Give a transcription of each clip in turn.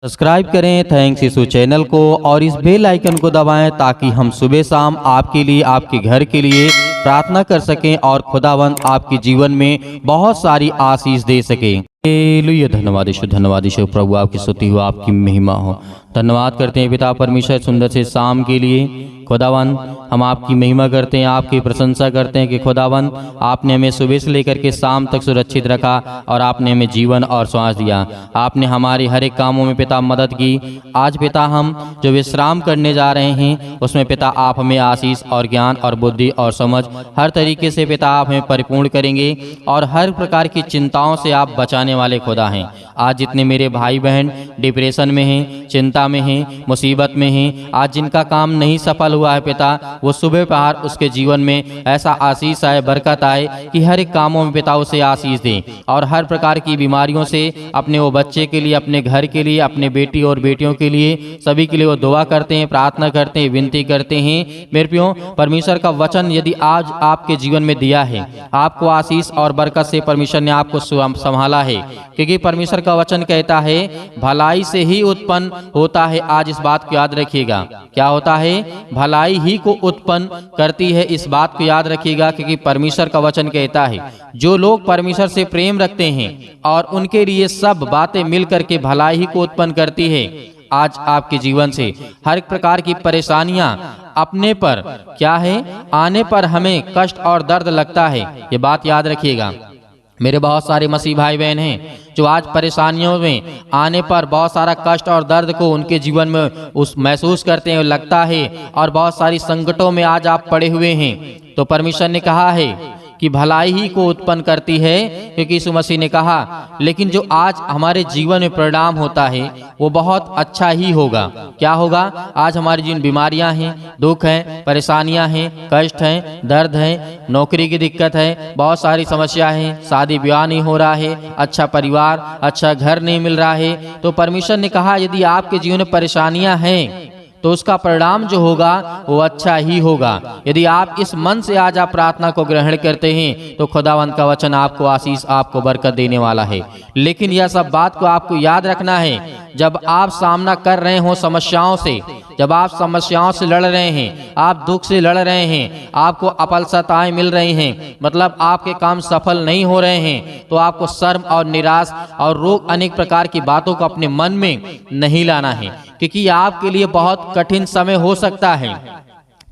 Subscribe करें thanks यीशु channel को और इस बेल आइकन को दबाएं ताकि हम सुबह शाम आपके लिए आपके घर के लिए प्रार्थना कर सकें और खुदावंद आपके जीवन में बहुत सारी आशीष दे सके। हालेलुया। धन्यवाद यीशु प्रभु, आपकी स्तुति हो, आपकी महिमा हो। धन्यवाद करते हैं पिता परमेश्वर सुंदर से शाम के लिए। खुदावंद हम आपकी महिमा करते हैं, आपकी प्रशंसा करते हैं कि खुदावंद आपने हमें सुबह से लेकर के शाम तक सुरक्षित रखा और आपने हमें जीवन और श्वास दिया। आपने हमारे हर एक कामों में पिता मदद की। आज पिता हम जो विश्राम करने जा रहे हैं उसमें पिता आप हमें आशीष और ज्ञान और बुद्धि और समझ हर तरीके से पिता आप हमें परिपूर्ण करेंगे और हर प्रकार की चिंताओं से आप बचाने वाले खुदा हैं। आज जितने मेरे भाई बहन डिप्रेशन में हैं, चिंता में हैं, मुसीबत में हैं, आज जिनका काम नहीं सफल हुआ है पिता, वो सुबह पहाड़ उसके जीवन में ऐसा आशीष आए, बरकत आए कि हर एक कामों में पिता उसे आशीष दें और हर प्रकार की बीमारियों से अपने वो बच्चे के लिए, अपने घर के लिए, अपने बेटी और बेटियों के लिए, सभी के लिए वो दुआ करते हैं, प्रार्थना करते हैं, विनती करते हैं। मेरे प्रियो, परमेश्वर का वचन यदि आज आपके जीवन में दिया है, आपको आशीष और बरकत से परमेश्वर ने आपको संभाला है, क्योंकि परमेश्वर का वचन कहता है भलाई से ही उत्पन्न होता है। आज इस बात को याद रखिएगा, क्या होता है? भलाई ही को उत्पन्न करती है, इस बात को याद रखिएगा, क्योंकि परमेश्वर का वचन कहता है जो लोग परमेश्वर से प्रेम रखते हैं और उनके लिए सब बातें मिल करके भलाई ही को उत्पन्न करती है। आज आपके जीवन से हर प्रकार की परेशानियां अपने पर क्या है आने पर हमें कष्ट और दर्द लगता है, ये बात याद रखिएगा। मेरे बहुत सारे मसीह भाई बहन हैं जो आज परेशानियों में आने पर बहुत सारा कष्ट और दर्द को उनके जीवन में उस महसूस करते हैं, लगता है, और बहुत सारी संकटों में आज आप पड़े हुए हैं। तो परमेश्वर ने कहा है कि भलाई ही को उत्पन्न करती है, क्योंकि यीशु मसीह ने कहा, लेकिन जो आज हमारे जीवन में परिणाम होता है वो बहुत अच्छा ही होगा। क्या होगा? आज हमारी जिन बीमारियां हैं, दुख हैं, परेशानियां हैं, कष्ट हैं, दर्द हैं, नौकरी की दिक्कत है, बहुत सारी समस्या है, शादी ब्याह नहीं हो रहा है, अच्छा परिवार, अच्छा घर नहीं मिल रहा है, तो परमेश्वर ने कहा यदि आपके जीवन में परेशानियां हैं तो उसका परिणाम जो होगा वो अच्छा ही होगा। यदि आप इस मन से आज आप प्रार्थना को ग्रहण करते हैं तो खुदावंत का वचन आपको आशीष, आपको बरकत देने वाला है। लेकिन यह सब बात को आपको याद रखना है, जब आप सामना कर रहे हो समस्याओं से, जब आप समस्याओं से लड़ रहे हैं, आप दुख से लड़ रहे हैं, आपको अपलसताएं मिल रही हैं, मतलब आपके काम सफल नहीं हो रहे हैं, तो आपको शर्म और निराश और रोग अनेक प्रकार की बातों को अपने मन में नहीं लाना है, क्योंकि आपके लिए बहुत कठिन समय हो सकता है।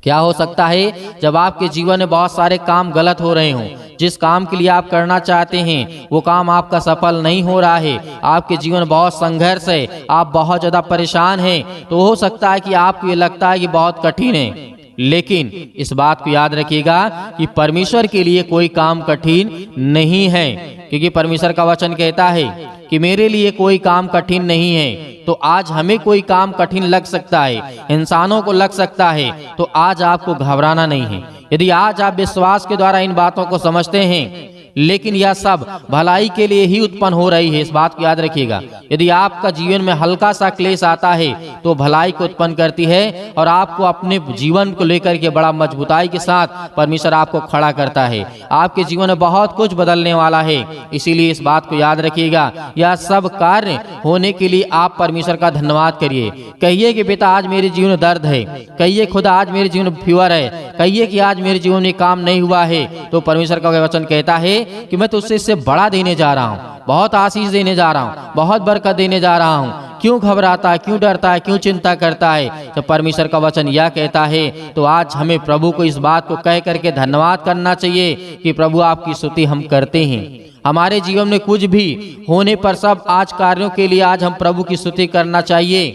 क्या हो सकता है? जब आपके जीवन में बहुत सारे काम गलत हो रहे हों, जिस काम के लिए आप करना चाहते हैं वो काम आपका सफल नहीं हो रहा है, आपके जीवन में बहुत संघर्ष है, आप बहुत ज़्यादा परेशान हैं, तो हो सकता है कि आपको ये लगता है कि बहुत कठिन है। लेकिन इस बात को याद रखिएगा कि परमेश्वर के लिए कोई काम कठिन नहीं है, क्योंकि परमेश्वर का वचन कहता है कि मेरे लिए कोई काम कठिन नहीं है। तो आज हमें कोई काम कठिन लग सकता है, इंसानों को लग सकता है, तो आज आपको घबराना नहीं है। यदि आज आप विश्वास के द्वारा इन बातों को समझते हैं, लेकिन यह सब भलाई के लिए ही उत्पन्न हो रही है, इस बात को याद रखिएगा। यदि आपका जीवन में हल्का सा क्लेश आता है तो भलाई को उत्पन्न करती है और आपको अपने जीवन को लेकर के बड़ा मजबूताई के साथ परमेश्वर आपको खड़ा करता है। आपके जीवन में बहुत कुछ बदलने वाला है, इसीलिए इस बात को याद रखिएगा। यह सब कार्य होने के लिए आप परमेश्वर का धन्यवाद करिए। कहिए कि बेटा आज मेरे जीवन में दर्द है, कहिए खुदा आज मेरे जीवन में फीवर है, कहिए कि आज मेरे जीवन में काम नहीं हुआ है, तो परमेश्वर का वचन कहता है कि मैं तुझसे इससे बड़ा देने जा रहा हूँ, बहुत आशीष देने जा रहा हूँ, बहुत बरकत देने जा रहा हूँ। क्यों घबराता है, क्यों डरता है, क्यों चिंता करता है? तो परमेश्वर का वचन यह कहता है, तो आज हमें प्रभु को इस बात को कह करके धन्यवाद करना चाहिए कि प्रभु आपकी स्तुति हम करते हैं। हमारे जीवन में कुछ भी होने पर सब आज कार्यों के लिए आज हम प्रभु की स्तुति करना चाहिए,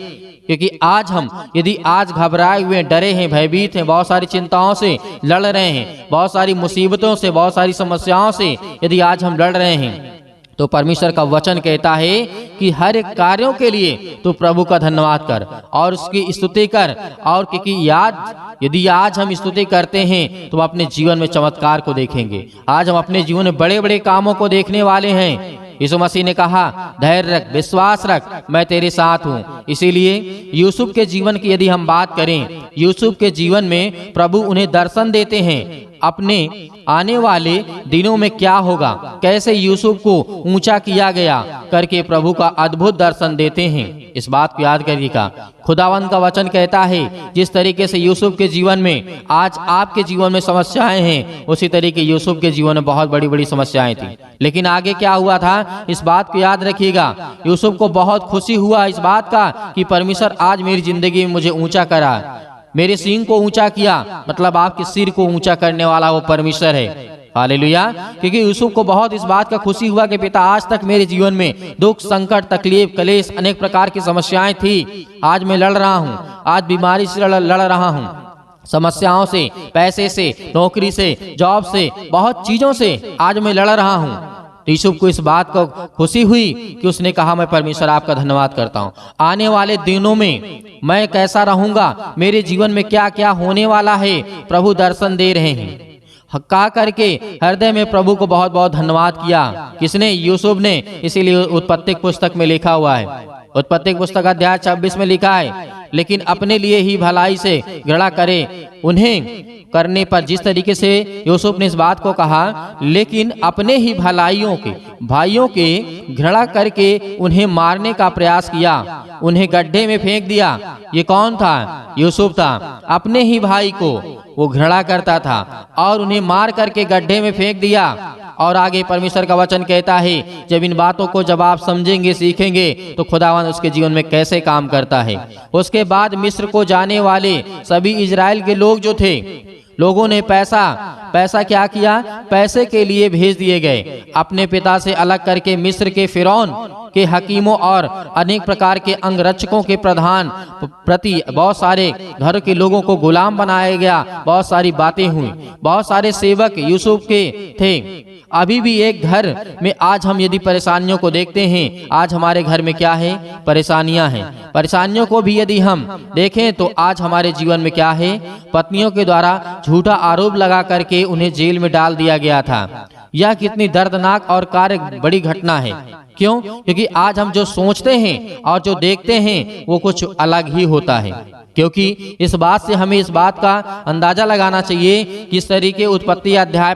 क्योंकि आज हम यदि आज घबराए हुए, डरे हैं, भयभीत हैं, बहुत सारी चिंताओं से लड़ रहे हैं, बहुत सारी मुसीबतों से, बहुत सारी समस्याओं से यदि आज हम लड़ रहे हैं, तो परमेश्वर का वचन कहता है कि हर एक कार्यों के लिए तो प्रभु का धन्यवाद कर और उसकी स्तुति कर। और क्योंकि यदि आज हम स्तुति करते हैं तो हम अपने जीवन में चमत्कार को देखेंगे। आज हम अपने जीवन में बड़े बड़े कामों को देखने वाले हैं। यीशु मसीह ने कहा धैर्य रख, विश्वास रख, मैं तेरे साथ हूँ। इसीलिए यूसुफ के जीवन की यदि हम बात करें, यूसुफ के जीवन में प्रभु उन्हें दर्शन देते हैं अपने आने वाले दिनों में क्या होगा, कैसे यूसुफ को ऊंचा किया गया करके प्रभु का अद्भुत दर्शन देते हैं। इस बात को याद करिएगा। खुदावंद का वचन कहता है जिस तरीके से यूसुफ के जीवन में आज आपके जीवन में समस्याएं हैं, उसी तरीके यूसुफ के जीवन में बहुत बड़ी बड़ी समस्याएं थी। लेकिन आगे क्या हुआ था, इस बात को याद रखिएगा। यूसुफ को बहुत खुशी हुआ इस बात का कि परमेश्वर आज मेरी जिंदगी में मुझे ऊंचा करा, मेरे सींग को ऊंचा किया, मतलब आपके सिर को ऊंचा करने वाला वो परमेश्वर है। हालेलुया। क्योंकि यूसुफ को बहुत इस बात का खुशी हुआ कि पिता आज तक मेरे जीवन में दुख, संकट, तकलीफ, कलेश, अनेक प्रकार की समस्याएं थी, आज मैं लड़ रहा हूँ, आज बीमारी से लड़ रहा हूँ, समस्याओं से, पैसे से, नौकरी से, जॉब से, बहुत चीजों से आज मैं लड़ रहा हूँ। तो यूसुफ को इस बात को खुशी हुई कि उसने कहा मैं परमेश्वर आपका धन्यवाद करता हूँ, आने वाले दिनों में मैं कैसा रहूंगा, मेरे जीवन में क्या क्या होने वाला है, प्रभु दर्शन दे रहे हैं। कहा करके हृदय में प्रभु को बहुत बहुत धन्यवाद किया। किसने? यूसुफ ने। इसीलिए उत्पत्ति पुस्तक में लिखा हुआ है, उत्पत्ति पुस्तक अध्याय 26 में लिखा है, लेकिन अपने लिए ही भलाई से घृणा करे उन्हें करने पर। जिस तरीके से यूसुफ ने इस बात को कहा, लेकिन अपने ही भलाइयों के भाइयों के घृणा करके उन्हें मारने का प्रयास किया, उन्हें गड्ढे में फेंक दिया। ये कौन था? यूसुफ था। अपने ही भाई को वो घृणा करता था और उन्हें मार करके गड्ढे में फेंक दिया। और आगे परमेश्वर का वचन कहता है जब इन बातों को जब आप समझेंगे, सीखेंगे, तो खुदावंद उसके जीवन में कैसे काम करता है। उसके बाद मिस्र को जाने वाले सभी इजराइल के लोग जो थे, लोगों ने पैसा क्या किया? पैसे के लिए भेज दिए गए। अपने पिता से अलग करके मिस्र के फिरौन के हकीमों और अनेक प्रकार के अंगरक्षकों के प्रधान प्रति बहुत सारे घर के लोगों को गुलाम बनाया गया। बहुत सारी बातें हुई, बहुत सारे सेवक यूसुफ के थे। अभी भी एक घर में आज हम यदि परेशानियों को देखते हैं, आज हमारे घर में क्या है? परेशानियां हैं। परेशानियों को भी यदि हम देखें तो आज हमारे जीवन में क्या है? पत्नियों के द्वारा झूठा आरोप लगा करके उन्हें जेल में डाल दिया गया था। यह कितनी दर्दनाक और कार्य बड़ी घटना है। क्यों? क्योंकि आज हम जो सोचते हैं और जो देखते हैं वो कुछ अलग ही होता है। क्योंकि इस बात से हमें इस बात का अंदाजा लगाना चाहिए कि इस तरीके उत्पत्ति अध्याय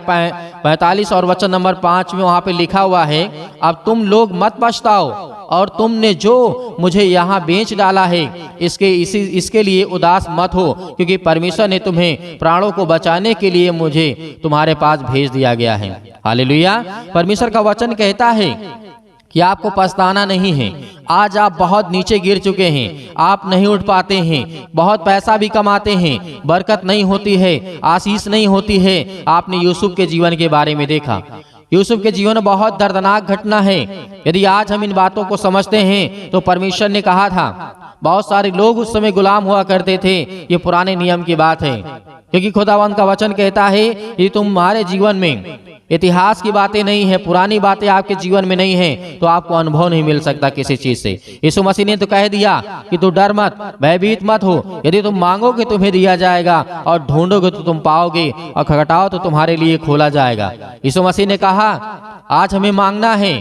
45 और वचन नंबर 5 में वहाँ पे लिखा हुआ है, अब तुम लोग मत पछताओ और तुमने जो मुझे यहाँ बेच डाला है इसके लिए उदास मत हो, क्योंकि परमेश्वर ने तुम्हें प्राणों को बचाने के लिए मुझे तुम्हारे पास भेज दिया गया है। हालेलुया। परमेश्वर का वचन कहता है कि आपको पछताना नहीं है। आज आप बहुत नीचे गिर चुके हैं, आप नहीं उठ पाते हैं, बहुत पैसा भी कमाते हैं, बरकत नहीं होती है, आशीष नहीं होती है। आपने यूसुफ के जीवन के बारे में देखा। यूसुफ के जीवन में बहुत दर्दनाक घटना है। यदि आज हम इन बातों को समझते हैं तो परमेश्वर ने कहा था, बहुत सारे लोग उस समय गुलाम हुआ करते थे। ये पुराने नियम की बात है, क्योंकि खुदावंद का वचन कहता है कि तुम्हारे जीवन में इतिहास की बातें नहीं है, पुरानी बातें आपके जीवन में नहीं है, तो आपको अनुभव नहीं मिल सकता किसी चीज से। यीशु मसीह ने तो कह दिया कि तू डर मत, भयभीत मत हो, यदि तुम मांगोगे तुम्हें दिया जाएगा और ढूंढोगे तो तुम पाओगे और खटखटाओ तो तुम्हारे लिए खोला जाएगा। यीशु मसीह ने कहा आज हमें मांगना है,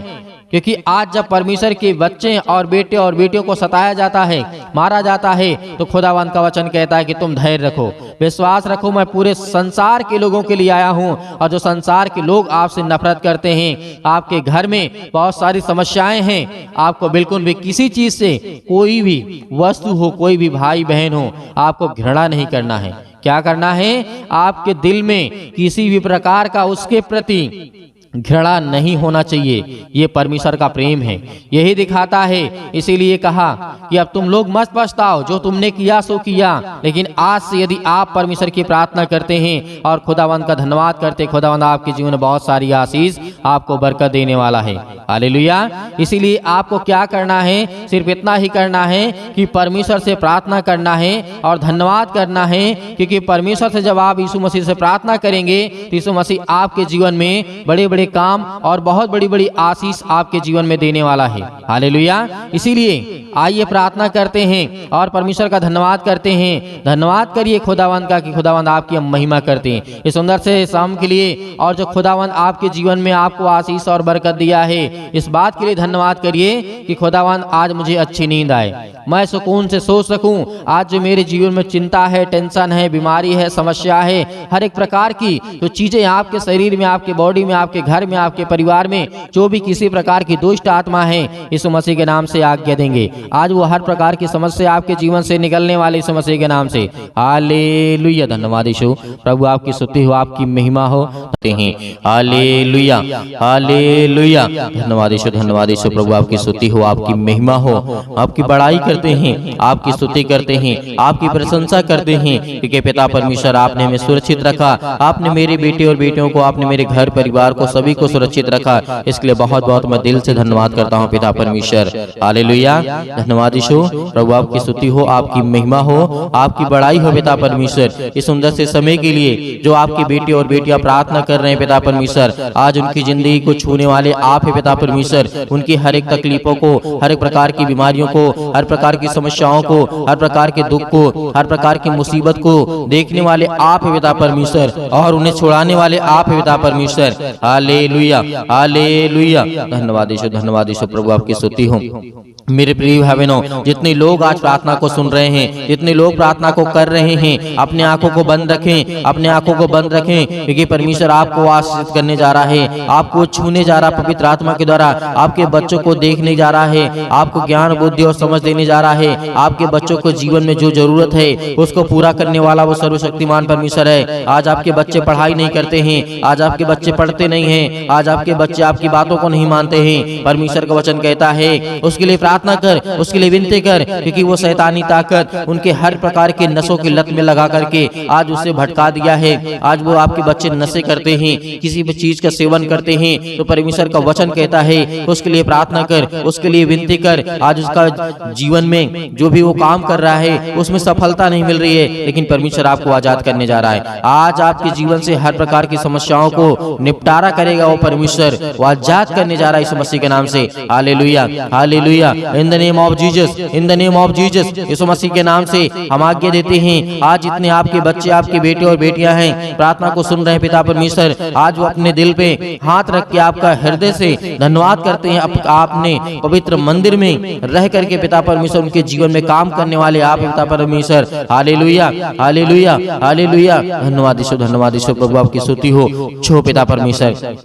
क्योंकि आज जब परमेश्वर के बच्चे और बेटे और बेटियों को सताया जाता है, मारा जाता है, तो खुदावंद का वचन कहता है कि तुम धैर्य रखो, विश्वास रखो, मैं पूरे संसार के लोगों के लिए आया हूँ। और जो संसार के लोग आपसे नफरत करते हैं, आपके घर में बहुत सारी समस्याएं हैं, आपको बिल्कुल भी किसी चीज से, कोई भी वस्तु हो, कोई भी भाई बहन हो, आपको घृणा नहीं करना है। क्या करना है? आपके दिल में किसी भी प्रकार का उसके प्रति घृणा नहीं होना चाहिए। ये परमेश्वर का प्रेम है, यही दिखाता है। इसीलिए कहा कि अब तुम लोग मत पछताओ, जो तुमने किया सो किया। लेकिन आज से यदि आप परमेश्वर की प्रार्थना करते हैं और खुदावंद का धन्यवाद करते, खुदावंद आपके जीवन में बहुत सारी आशीष, आपको बरकत देने वाला है। हालेलुया। इसीलिए आपको क्या करना है? सिर्फ इतना ही करना है कि परमेश्वर से प्रार्थना करना है और धन्यवाद करना है, क्योंकि परमेश्वर से जब आप यीशु मसीह से प्रार्थना करेंगे तो यीशु मसीह आपके जीवन में बड़े बड़े बड़े काम और बहुत बड़ी बड़ी आशीष आपके जीवन में देने वाला है। हालेलुया। इसीलिए आइए प्रार्थना करते हैं और परमेश्वर का धन्यवाद करते हैं। धन्यवाद करिए खुदावंद का कि खुदावंद आपकी महिमा करते हैं इस सुंदर से शाम के लिए, और जो खुदावंद आपके जीवन में आपको आशीष और बरकत दिया है, इस बात के लिए धन्यवाद करिए कि खुदावंद आज मुझे अच्छी नींद आए, मैं सुकून से सो सकूं। आज जो मेरे जीवन में चिंता है, टेंशन है, बीमारी है, समस्या है, हर एक प्रकार की जो चीजें आपके शरीर में, आपके बॉडी में, आपके घर में, आपके परिवार में जो भी किसी प्रकार की दुष्ट आत्मा है, यीशु मसीह के नाम से आज्ञा देंगे। आज वो हर प्रकार की समस्या आपके जीवन से निकलने वाले यीशु मसीह के नाम से। हालेलुया। धन्यवाद यीशु। प्रभु आपकी स्तुति हो, आपकी महिमा हो। Hallelujah, hallelujah. धन्यवाद यीशु, धन्यवाद यीशु। प्रभु आपकी स्तुति हो, आपकी महिमा हो। आपकी बड़ाई करते हैं, आपकी स्तुति करते हैं, आपकी प्रशंसा करते हैं, क्योंकि पिता परमेश्वर आपने हमें सुरक्षित रखा। आपने मेरे बेटे और बेटियों को, आपने मेरे घर परिवार को, सभी को सुरक्षित रखा। इसके लिए बहुत बहुत मैं दिल से धन्यवाद करता हूँ पिता परमेश्वर। हालेलुया। धन्यवाद यीशु। प्रभु आपकी स्तुति हो, आपकी महिमा हो, आपकी बड़ाई हो पिता परमेश्वर। इस सुंदर से समय के लिए जो आपके बेटे और बेटियां प्रार्थना कर रहे हैं पिता परमेश्वर, आज उनकी जिंदगी को छूने वाले आप है पिता परमेश्वर। उनकी हर एक तकलीफों को, हर एक प्रकार की बीमारियों को, हर प्रकार की समस्याओं को, हर प्रकार के दुख को, हर प्रकार की मुसीबत को देखने वाले आप है पिता परमेश्वर, और उन्हें छुड़ाने वाले आप है पिता परमेश्वर। Hallelujah, hallelujah. धन्यवाद यीशु, धन्यवाद यीशु। प्रभु आपकी स्तुति हो। मेरे प्रिय भाई बहनों, जितने लोग आज प्रार्थना को सुन रहे हैं, जितने लोग प्रार्थना को कर रहे हैं, अपने आंखों को बंद रखें, अपने आंखों को बंद रखें, क्योंकि परमेश्वर आपको आशीषित करने जा रहा है, आपको छूने जा रहा है पवित्र आत्मा के द्वारा, आपके बच्चों को देखने जा रहा है, आपको ज्ञान, बुद्धि और समझ देने जा रहा है। आपके बच्चों को जीवन में जो जरूरत है उसको पूरा करने वाला वो सर्वशक्तिमान परमेश्वर है। आज आपके बच्चे पढ़ाई नहीं करते हैं, आज आपके बच्चे पढ़ते नहीं हैं, आज आपके बच्चे आपकी बातों को नहीं मानते हैं। परमेश्वर का वचन कहता है उसके लिए प्रार्थना कर, उसके लिए विनती कर, क्योंकि वो शैतानी ताकत उनके हर प्रकार के नशों की लत में लगा करके आज उसे भटका दिया है। आज वो आपके बच्चे नशे करते हैं, किसी भी चीज का सेवन करते हैं, तो परमेश्वर का वचन कहता है उसके लिए प्रार्थना कर, उसके लिए विनती कर। आज उसका जीवन में जो भी वो काम कर रहा है उसमें सफलता नहीं मिल रही है, लेकिन परमेश्वर आपको आजाद करने जा रहा है। आज आपके जीवन से हर प्रकार की समस्याओं को निपटारा करेगा वो परमेश्वर, वो आजाद करने जा रहा है यीशु मसीह के नाम से। Hallelujah, hallelujah. In the name of Jesus, in the name of Jesus. Yeshu मसीह के नाम से हम आज्ञा देते हैं, आज जितने आपके बच्चे, आपके बेटे और बेटियां हैं, प्रार्थना को सुन रहे हैं पिता परमेश्वर, आज वो अपने दिल पे हाथ रख के आपका हृदय से धन्यवाद करते हैं। आपने पवित्र मंदिर में रह करके पिता परमेश्वर उनके जीवन में काम करने वाले आप पिता परमेश्वर। Hallelujah, hallelujah, hallelujah. धन्यवाद यीशु, धन्यवाद यीशु। प्रभु आपकी स्तुति हो छो पिता परमेश्वर।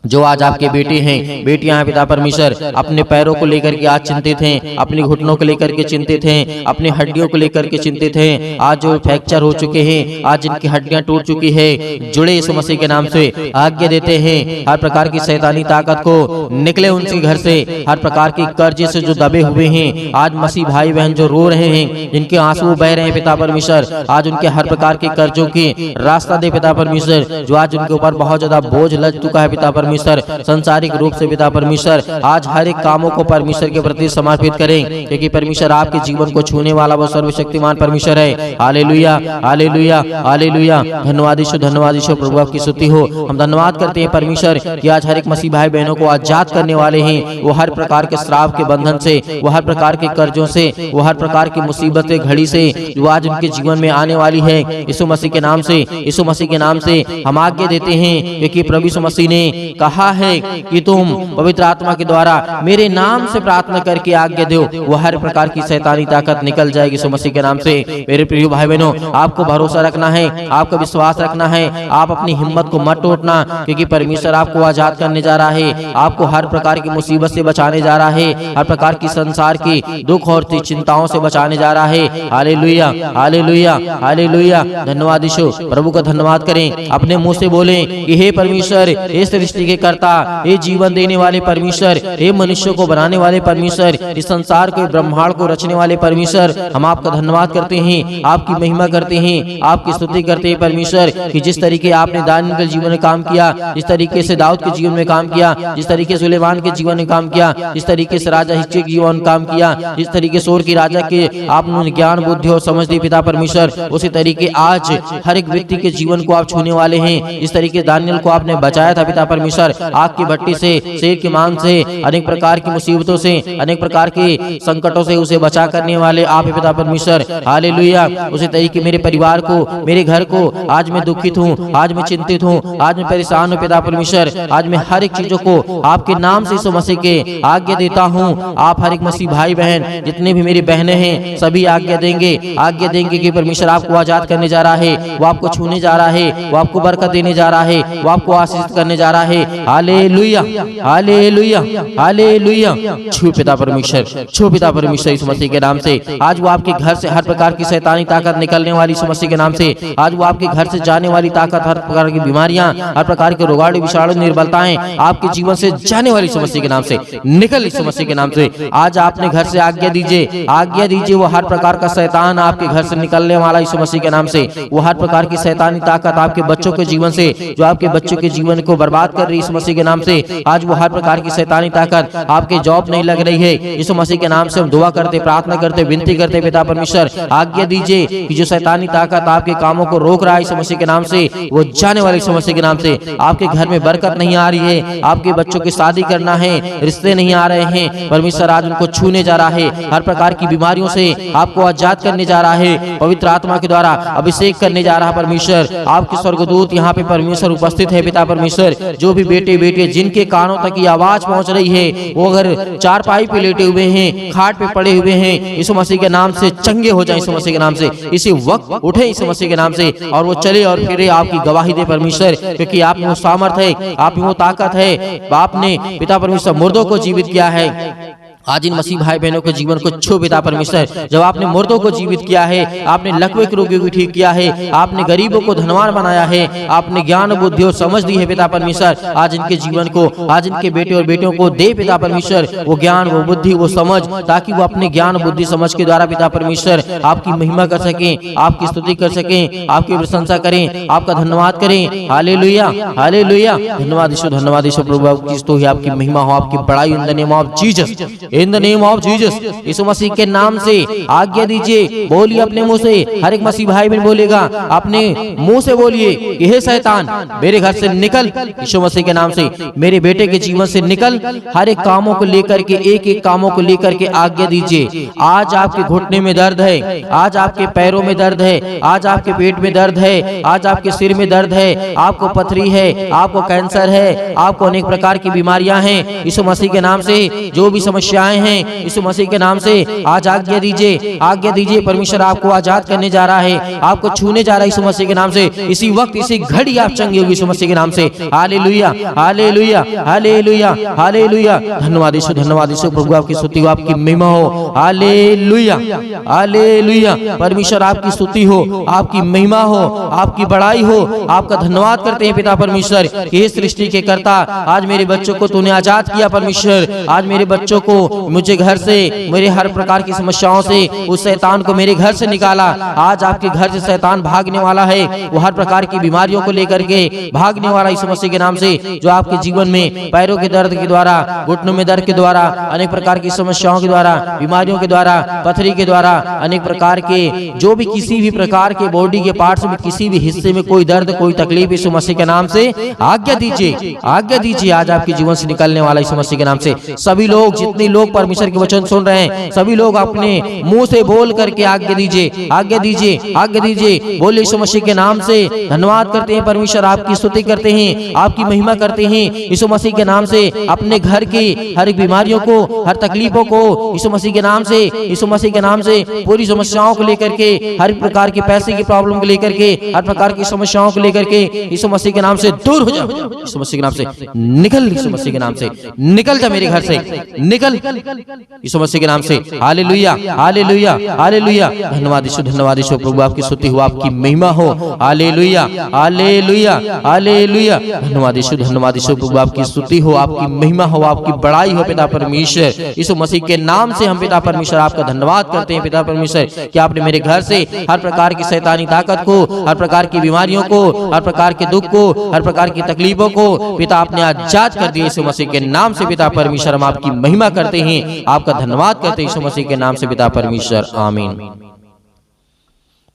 जो आज आपके बेटे हैं, बेटियां हैं पिता परमेश्वर, अपने पैरों को लेकर के आज चिंतित हैं, अपनी घुटनों को लेकर के चिंतित हैं, अपनी हड्डियों को लेकर के चिंतित हैं, आज जो फ्रैक्चर हो चुके हैं, आज जिनकी हड्डियां टूट चुकी है, जुड़े यीशु मसीह के नाम से आज्ञा देते हैं हर प्रकार की शैतानी ताकत को निकले उनके घर से, हर प्रकार की कर्ज से जो दबे हुए हैं, आज मसीह भाई बहन जो रो रहे हैं, जिनके आंसू बह रहे हैं पिता परमेश्वर, आज उनके हर प्रकार के कर्जों की रास्ता दे पिता परमेश्वर। जो आज उनके ऊपर बहुत ज्यादा बोझ लग चुका है पिता परमेश्वर, संसारिक रूप से पिता परमेश्वर, आज हर एक कामों को परमेश्वर के प्रति समर्पित करें, क्योंकि परमेश्वर आपके जीवन को छूने वाला वो सर्वशक्तिमान परमेश्वर है। Hallelujah, hallelujah, hallelujah. धन्यवाद यीशु, धन्यवाद यीशु। प्रभु आपकी स्तुति हो। हम धन्यवाद करते हैं परमेश्वर कि आज हर एक मसीह भाई बहनों को आजाद करने वाले हैं। वो हर प्रकार के श्राप के बंधन से, वो हर प्रकार के कर्जों से, वो हर प्रकार की मुसीबत के घड़ी से जो आज उनके जीवन में आने वाली है, यीशु मसीह के नाम से, यीशु मसीह के नाम से हम आज्ञा देते हैं, क्योंकि प्रभु यीशु मसीह ने कहा है कि तुम पवित्र आत्मा के द्वारा मेरे नाम से प्रार्थना करके आज्ञा दो, वो हर प्रकार की शैतानी ताकत निकल जाएगी यीशु मसीह के नाम से। मेरे प्रिय भाई बहनों, आपको भरोसा रखना है, आपका विश्वास रखना है, आप अपनी हिम्मत को मत टूटना, क्योंकि परमेश्वर आपको आजाद करने जा रहा है, आपको हर प्रकार की मुसीबत से बचाने जा रहा है, हर प्रकार की संसार की दुख और चिंताओं से बचाने जा रहा है। Hallelujah, hallelujah, hallelujah. धन्यवाद यीशु। प्रभु का धन्यवाद करें, अपने मुंह से बोलें कि हे परमेश्वर, हे सृष्टि के कर्ता, हे जीवन देने वाले परमेश्वर, हे मनुष्य को बनाने वाले परमेश्वर, इस संसार को, ब्रह्मांड को रचने वाले परमेश्वर, हम आपका धन्यवाद करते हैं, आपकी महिमा करते हैं, आपकी स्तुति करते हैं परमेश्वर, कि जिस तरीके आपने दानियल के जीवन में काम किया, जिस तरीके से दाऊद के जीवन में काम किया, जिस तरीके से सुलेमान के जीवन में काम किया, जिस तरीके से राजा हिजकिय्याह के जीवन में काम किया, जिस तरीके से सोर की राजा के आपने ज्ञान, बुद्धि और समझ दी पिता परमेश्वर, उसी तरीके आज हर एक व्यक्ति के जीवन को आप छूने वाले हैं। इस तरीके दानियल को आपने बचाया था पिता परमेश्वर, आग की भट्टी से, शेर के मांस से, अनेक प्रकार की मुसीबतों से, अनेक प्रकार के संकटों से उसे बचा करने वाले आप ही पिता परमेश्वर। हालेलुया। उसी तरीके मेरे परिवार को, मेरे घर को, आज मैं दुखित हूँ, आज मैं चिंतित हूँ, आज मैं परेशान हूँ पिता परमेश्वर, आज मैं हर एक चीजों को आपके नाम से यीशु मसीह के आज्ञा देता हूँ। आप हर एक मसीह भाई बहन, जितने भी मेरी बहनें हैं, सभी आज्ञा देंगे कि परमेश्वर आपको आजाद करने जा रहा है, वो आपको छूने जा रहा है, वो आपको बरकत देने जा रहा है, वो आपको आशीष करने जा रहा है। Hallelujah, hallelujah, hallelujah. छू पिता परमेश्वर, छू पिता परमेश्वर यीशु मसीह के नाम से। आज वो आपके घर से हर प्रकार की शैतानी ताकत निकलने वाली यीशु मसीह के नाम से। आज वो आपके घर से जाने वाली ताकत, हर प्रकार की बीमारियां, हर प्रकार के रोगाणु, विषाणु, निर्बलताएं आपके जीवन से जाने वाली यीशु मसीह के नाम से निकल, यीशु मसीह के नाम से। आज आपने घर से आज्ञा दीजिए, आज्ञा दीजिए, वो हर प्रकार का शैतान आपके घर से निकलने वाला यीशु मसीह के नाम से। वो हर प्रकार की शैतानी ताकत आपके बच्चों के जीवन से, जो आपके बच्चों के जीवन को बर्बाद कर रही है यीशु मसीह के नाम से, आज वो हर प्रकार की शैतानी ताकत, आपके जॉब नहीं लग रही है, यीशु मसीह के नाम से हम दुआ करते, प्रार्थना करते, विनती करते पिता परमेश्वर, आज्ञा दीजिए कि जो शैतानी ताकत आपके कामों को रोक रहा है यीशु मसीह के नाम से, वो जाने वाले यीशु मसीह के नाम से। आपके घर में बरकत नहीं आ रही है, आपके बच्चों की शादी करना है, रिश्ते नहीं आ रहे हैं, परमेश्वर आज उनको छूने जा रहा है, हर प्रकार की बीमारियों से आपको आजाद करने जा रहा है, पवित्र आत्मा के द्वारा अभिषेक करने जा रहा है परमेश्वर। आपके स्वर्गदूत यहाँ पे परमेश्वर उपस्थित है पिता परमेश्वर। जो भी बेटे बेटे जिनके कानों तक ये आवाज पहुंच रही है, वो अगर चारपाई पे लेटे हुए हैं, खाट पे पड़े हुए हैं, यीशु मसीह के नाम से चंगे हो जाए, यीशु मसीह के नाम से इसी वक्त उठे यीशु मसीह के नाम से, और वो चले और फिरे आपकी गवाही दे परमेश्वर, क्योंकि आप में वो सामर्थ है, आप में वो ताकत है। आपने पिता परमेश्वर मुर्दों को जीवित किया है। आज इन मसीह भाई बहनों के जीवन को छू पिता परमेश्वर। जब आपने मुर्दों को जीवित किया है, आपने लकवे के रोगियों को ठीक किया है, आपने गरीबों को धनवान बनाया है, आपने ज्ञान, बुद्धि और समझ दी है पिता परमेश्वर। आज इनके जीवन को, आज इनके बेटे और बेटियों को दे पिता परमेश्वर वो ज्ञान, वो बुद्धि, वो समझ, ताकि वो अपने ज्ञान, बुद्धि, समझ के द्वारा पिता परमेश्वर आपकी महिमा कर सकें, आपकी स्तुति कर सकें, आपकी प्रशंसा करें, आपका धन्यवाद करें। Hallelujah, hallelujah. धन्यवाद यीशु, धन्यवाद यीशु प्रभु, आपकी स्तुति, आपकी महिमा हो, आपकी बड़ाई in the name of Jesus, in the name of Jesus. Yeshu मसीह के नाम से आज्ञा दीजिए, बोलिए अपने मुंह से, हर एक मसीह भाई बहन बोलेगा, अपने मुंह से बोलिए कि हे शैतान मेरे घर से निकल, यीशु मसीह के नाम से मेरे बेटे के जीवन से निकल। हर एक कामों को लेकर के, एक एक कामों को लेकर के आज्ञा दीजिए। आज आपके घुटने में दर्द है, आज आपके पैरों में दर्द है, आज आपके पेट में दर्द है, आज आपके सिर में दर्द है, आपको पथरी है, आपको कैंसर है, आपको अनेक प्रकार की बीमारियां हैं, यीशु मसीह के नाम से जो भी समस्याएं हैं, यीशु मसीह के नाम से आज आज्ञा दीजिए, आज्ञा दीजिए। परमेश्वर आपको आजाद करने जा रहा है, आपको छूने जा रहा है यीशु मसीह के नाम से। इसी वक्त, इसी घड़ी आप चंगे होगी यीशु मसीह के नाम से। Hallelujah, hallelujah, hallelujah, hallelujah. धन्यवाद यीशु, धन्यवाद यीशु प्रभु, आपकी स्तुति हो, आपकी महिमा हो। Hallelujah, hallelujah. परमेश्वर आपकी स्तुति हो, आपकी महिमा हो, आपकी बड़ाई हो। आपका धन्यवाद करते हैं पिता परमेश्वर, हे सृष्टि के कर्ता, आज मेरे बच्चों को तूने आजाद किया परमेश्वर। आज मेरे बच्चों को, मुझे घर से, मेरे हर प्रकार की समस्याओं से, उस शैतान को मेरे घर से निकाला। आज आपके घर से शैतान भागने वाला है, वो हर प्रकार की बीमारियों को लेकर के भागने वाला यीशु मसीह के नाम से। जो आपके जीवन में पैरों के दर्द के द्वारा, घुटनों में दर्द के द्वारा, अनेक प्रकार की समस्याओं के द्वारा, बीमारियों के द्वारा, पथरी के द्वारा, अनेक प्रकार के जो भी किसी भी प्रकार के बॉडी के पार्ट्स में किसी भी हिस्से में कोई दर्द, कोई तकलीफ, यीशु मसीह के नाम से आज्ञा दीजिए, आज्ञा दीजिए। आज आपके जीवन से निकलने वाला यीशु मसीह के नाम से सभी लोग, जितने लोग परमेश्वर के वचन सुन रहे हैं, सभी लोग अपने मुंह से बोल करके आज्ञा दीजिए, आज्ञा दीजिए, आज्ञा दीजिए। बोले यीशु मसीह के नाम से धन्यवाद करते हैं परमेश्वर, आपकी स्तुति करते हैं, आपकी महिमा करते हैं यीशु मसीह के नाम से। अपने घर की हर एक बीमारियों को, हर तकलीफों को यीशु मसीह के नाम से, यीशु मसीह के नाम से पूरी समस्याओं को लेकर के, हर प्रकार की पैसे की प्रॉब्लम को लेकर के, हर प्रकार की समस्याओं को लेकर के यीशु मसीह के नाम से दूर हो जाओ, यीशु मसीह के नाम से निकल, यीशु मसीह के नाम से निकल जा मेरे घर से, निकल यीशु मसीह के नाम से। Hallelujah, hallelujah, hallelujah. धन्यवाद यीशु, धन्यवाद यीशु। प्रभु आपकी स्तुति हो, आपकी महिमा हो। Hallelujah, hallelujah, hallelujah. धन्यवाद यीशु, धन्यवाद यीशु। प्रभु आपकी स्तुति हो, आपकी महिमा हो, आपकी बड़ाई हो पिता परमेश्वर। यीशु मसीह के नाम से हम पिता परमेश्वर आपका धन्यवाद करते हैं पिता परमेश्वर कि आपने मेरे घर से हर प्रकार की शैतानी ताकत को, हर प्रकार की बीमारियों को, हर प्रकार के दुख को, हर प्रकार की तकलीफों को पिता आपने आजाद कर दिया यीशु मसीह के नाम से पिता परमेश्वर। हम आपकी महिमा करते हैं, आपका धन्यवाद करते हैं यीशु मसीह के नाम से पिता परमेश्वर। आमीन।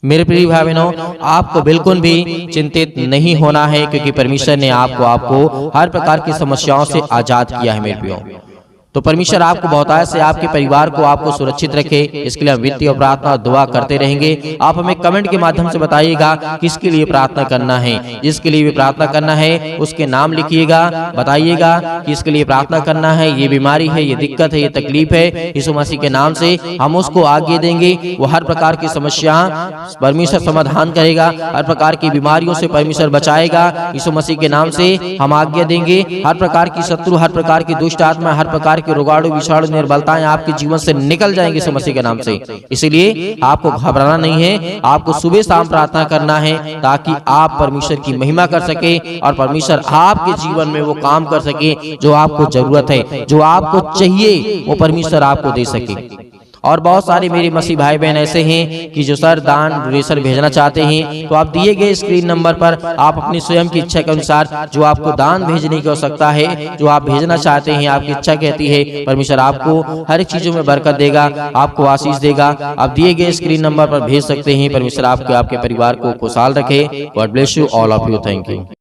मेरे प्रिय भाई बहनों, आपको बिल्कुल भी चिंतित नहीं होना है क्योंकि परमेश्वर ने आपको हर प्रकार की समस्याओं से आजाद किया है मेरे प्रियो। तो परमेश्वर आपको बहुतायत से आपके परिवार को आपको सुरक्षित रखे, इसके लिए हम विनती और प्रार्थना और दुआ करते रहेंगे। आप हमें कमेंट के माध्यम से बताइएगा किसके लिए प्रार्थना करना है। जिसके लिए भी प्रार्थना करना है उसके नाम लिखिएगा, बताइएगा कि इसके लिए प्रार्थना करना है, ये बीमारी है, ये दिक्कत है, ये तकलीफ है, यीशु मसीह के नाम से हम उसको आगे देंगे। वो हर प्रकार की समस्या परमेश्वर समाधान करेगा, हर प्रकार की बीमारियों से परमेश्वर बचाएगा। यीशु मसीह के नाम से हम आज्ञा देंगे, हर प्रकार की शत्रु, हर प्रकार की दुष्ट आत्मा, हर प्रकार के रोगाणु विषाणु निर्बलताएं आपके जीवन से निकल जाएंगे यीशु मसीह के नाम से। इसीलिए आपको घबराना नहीं है, आपको सुबह शाम प्रार्थना करना है ताकि आप परमेश्वर की महिमा कर सके और परमेश्वर आपके जीवन में वो काम कर सके जो आपको जरूरत है, जो आपको चाहिए वो परमेश्वर आपको दे सके। और बहुत सारे मेरे मसीह भाई बहन ऐसे हैं कि जो सर दान डोनेशन भेजना चाहते हैं, तो आप दिए गए स्क्रीन नंबर पर आप अपनी स्वयं की इच्छा के अनुसार जो आपको दान भेजने की आवश्यकता है, जो आप भेजना चाहते हैं, आपकी इच्छा कहती है, परमेश्वर आपको हर एक चीजों में बरकत देगा, आपको आशीष देगा। आप दिए गए स्क्रीन नंबर पर भेज सकते हैं। परमेश्वर आपके परिवार को खुशहाल रखे। God bless you all of you. Thank you.